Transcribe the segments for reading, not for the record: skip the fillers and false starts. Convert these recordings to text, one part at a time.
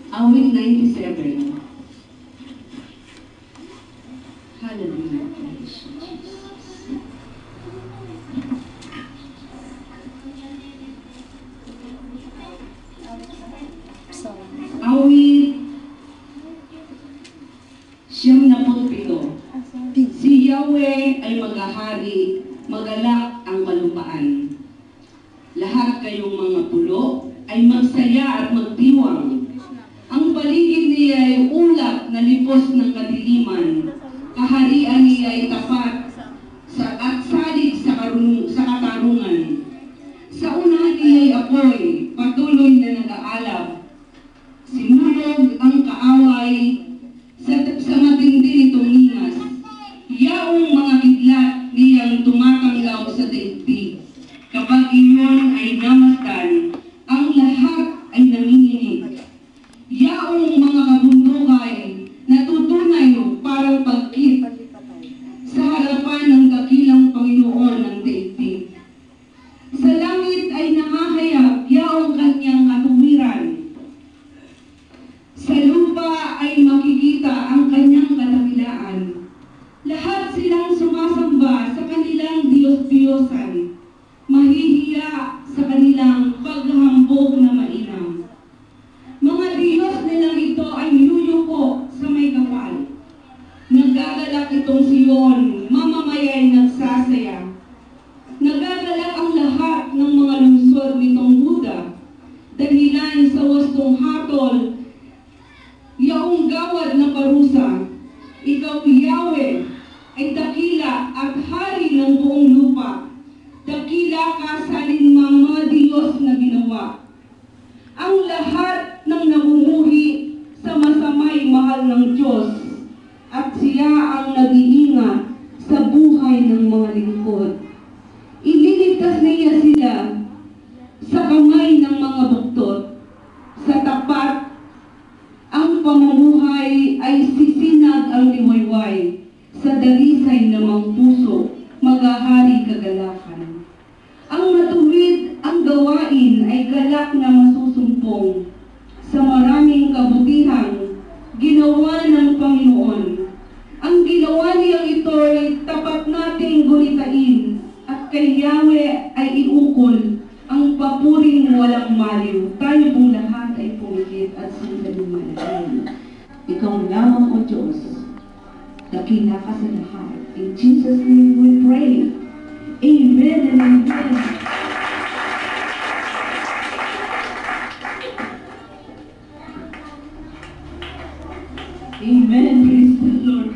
Awit 97. Hallelujah. Praise you, Jesus. Awit 77. Si Yahweh ay maghahari, magalak ang kalupaan. Lahat kayong mga pulo ay magsaya at magdiwang. Ang paligid niya ay ulap na lipos ng kadiliman. Kaharian niya ay tapat at salig sa katarungan. Sa unahan niya ay apoy, patuloy na nag-aalab. Sinulog ang kaaway sa matindi nitong ningas. Yaong mga kidlat niyang tumatanggaw sa daigdig. Kapag iyon ay namasdan, ang lahat ay nanginginig. Yaong mga kabundukay natutunay parang pagkit sa harapan ng dakilang Panginoon ng daigdig. Sa langit ay nakahayag yaong kanyang katuwiran. Sa lupa ay makikita ang kanyang kadakilaan. Lahat silang sumasamba sa kanilang Diyos-Diyosan. Mahihiya sa kanilang paghahambog na mainam. Mga Diyos nilang ito ay yuyuko sa may kapal. Nagagalak itong Siyon, mamamaya'y nagsasaya. Nagagalak ang lahat ng mga lungsod nitong Huda. Dahilan sa wastong hatol, yaong gawad na parusa. Ikaw, Yahweh, ay dakila at hari ng buong lupa. Dakila ka sa alinmang mga Diyos na ginawa. Ang lahat ng namumuhi sa masamay mahal ng Diyos, at siya ang nag-iingat sa buhay ng mga lingkod. Ililigtas niya sila sa kamay ng mga buktot. Sa tapat ang pamumuhay ay sisinag ang liwayway. Sa dalisay namang puso, maghahari kagalakan. Ang matuwid ang gawain ay galak na masusumpong. Sa maraming kabutihang ginawa ng Panginoon. Ang ginawa niyang ito ay tapat nating gunitain, at kay Yahweh ay iukol ang papuring walang maliw. Tayo pong lahat ay pumikit at sinalumalay. Ikaw lamang, O Diyos, dakila ka sa lahat. In Jesus' name we pray. Amen and amen. Amen. Praise the Lord.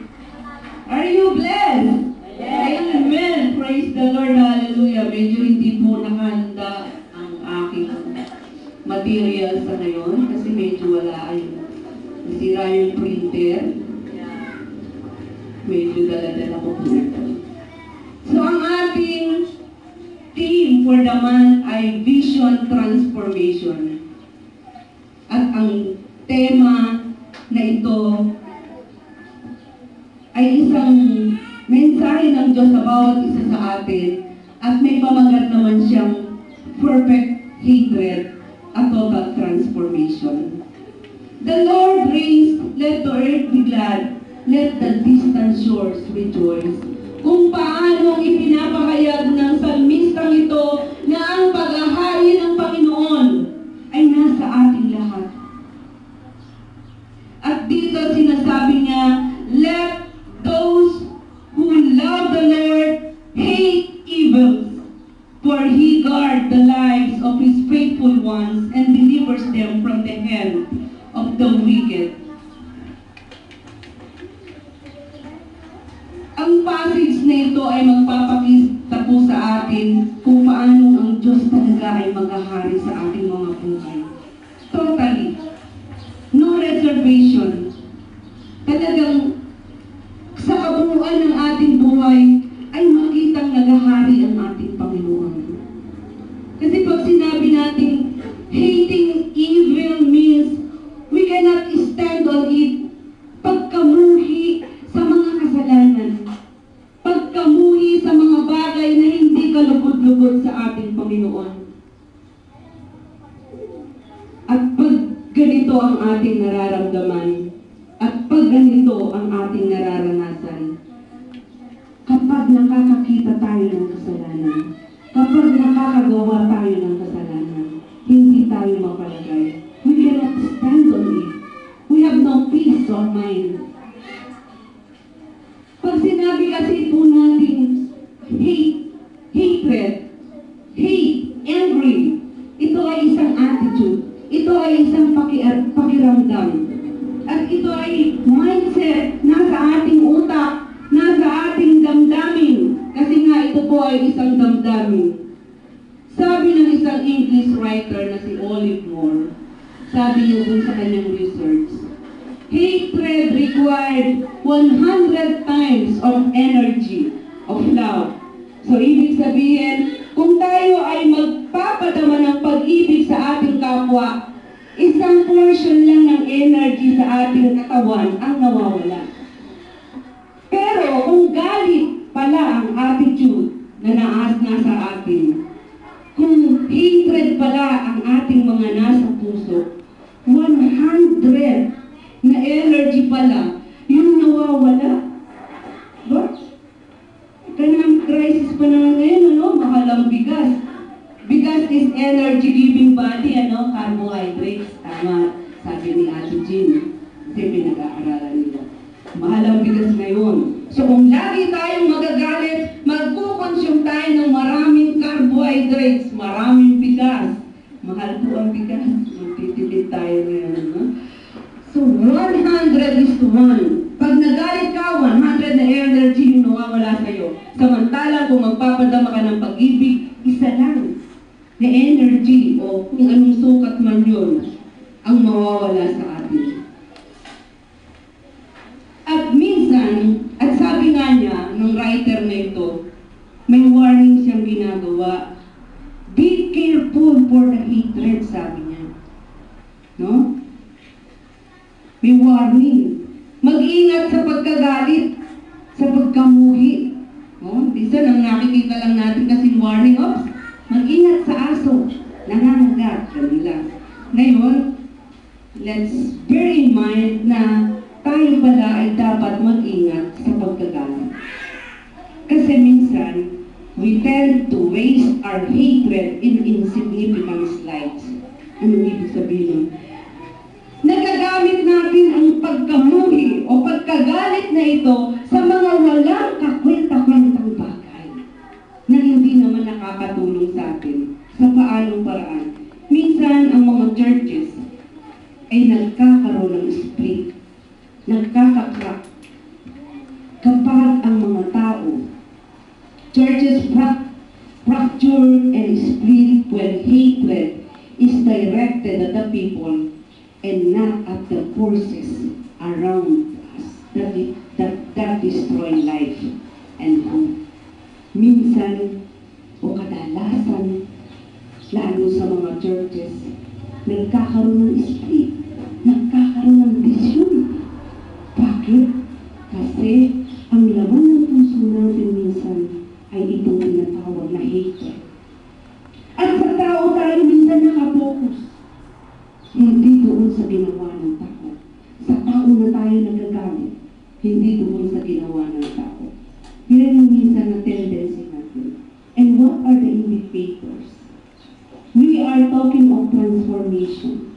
Are you blessed? Yes. Amen. Praise the Lord. Hallelujah. Medyo hindi po nakahanda ang aking material sa ngayon kasi medyo wala ay nasira yung printer. Medyo dala-dala ko po ito. So ang ating theme for the month ay Vision Transformation. At ang tema na ito ay isang mensahe ng Diyos sa bawat isa sa atin, at may pamagat naman siyang perfect hatred, a total transformation. The Lord reigns, let the earth be glad, let the distant shores rejoice. Kung paano ipinapahayag ng salmistang ito na ang paghahari ng Panginoon ay nasa ating lahat. At dito sinasabi niya, let those who love the Lord hate evils, for He guards the lives of His faithful ones and delivers them from the hand of the wicked. Ang passage na ito ay magpapakita po sa atin kung paano ang Diyos talaga ay maghahari sa ating mga buhay. Totally. No reservation. Talagang sa kabuuan ng ating buhay ay makitang naghahari ang ating Panginoon. Kasi pag sinabi natin, hating evil means we cannot stand on it. Pagkamuhi sa mga kasalanan. Pagkamuhi sa mga bagay na hindi kalugod-lugod sa ating Panginoon. At pag ganito ganito ang ating nararamdaman at pag ganito ang ating nararanasan, kapag nakakakita tayo ng kasalanan, kapag nakakagawa tayo ng kasalanan, hindi tayo mapalagay. We cannot stand on it. We have no peace of mind. Pag sinabi kasi po natin, hate, hatred, hate, angry, ito ay isang attitude. Ito ay isang pakiramdam. At ito ay mindset nasa ating utak, nasa ating damdamin. Kasi nga ito po ay isang damdamin. Sabi ng isang English writer na si Olive Moore, sabi niyo dun sa kanyang research, hatred required 100 times of energy, of love. So ibig sabihin, kung tayo ay magpapadama ng pag-ibig sa ating kapwa, isang portion lang ng energy sa ating katawan ang nawawala. Pero kung galit pala ang attitude na nasa atin, kung hatred pala ang ating mga nasa puso, 100 na energy pala yung nawawala. Diba? Kanang crisis pa naman ngayon, ano? Mahal ang bigas. Bigas is energy-giving body, ano? Carbohydrates. Tama, sabi ni Ate Jean. Kasi pinag-aaralan nila. Mahal ang bigas ngayon. So kung lagi tayong magagalit, magkukonsume tayo ng maraming carbohydrates, maraming bigas. Mahal po ang bigas. Magtitipid tayo ngayon, no? So 100:1. Pag nagalit ka, 100 na energy yung nawawala sa'yo. Samantalang kung magpapadama ka ng pag-ibig, isa lang na energy o kung anong sukat man yun ang mawawala sa atin. At minsan, at sabi nga niya, ng writer na ito, may warning siyang ginagawa. Be careful for the hatred, sabi niya. No? May warning. Mag-ingat sa pagkagalit, sa pagkamuhi. Oh, isa nang nakikita lang natin kasi warning, mag-ingat sa aso, nangangagat, kanila. Ngayon, let's bear in mind na tayo pala ay dapat mag-ingat sa pagkagalit. Kasi minsan, we tend to waste our hatred in insignificant slights. Anong ibig sabihin nun? Nagagamit natin ang pagkamuhi o pagkagalit na ito sa mga walang kakwenta-kwentang bagay na hindi naman nakakatulong sa atin sa paanong paraan. Minsan, ang mga churches ay nagkakaroon ng split, nagkakakrak kapag ang mga tao, churches fracture and split when hatred is directed at the people and not at the forces around us that destroy life and hope. Minsan, o kadalasan, lalo sa mga churches, nagkakaroon ng split, nagkakaroon ng division. Bakit? Kasi ang laman ng puso natin minsan ay itong tinatawag na hatred. At sa tao tayo minsan nakapokus. Hindi doon sa ginawa ng tao. Sa tao na tayo nagagalit, hindi doon sa ginawa ng tao. Yan yung minsan na tendency natin. And what are the indicators? We are talking of transformation.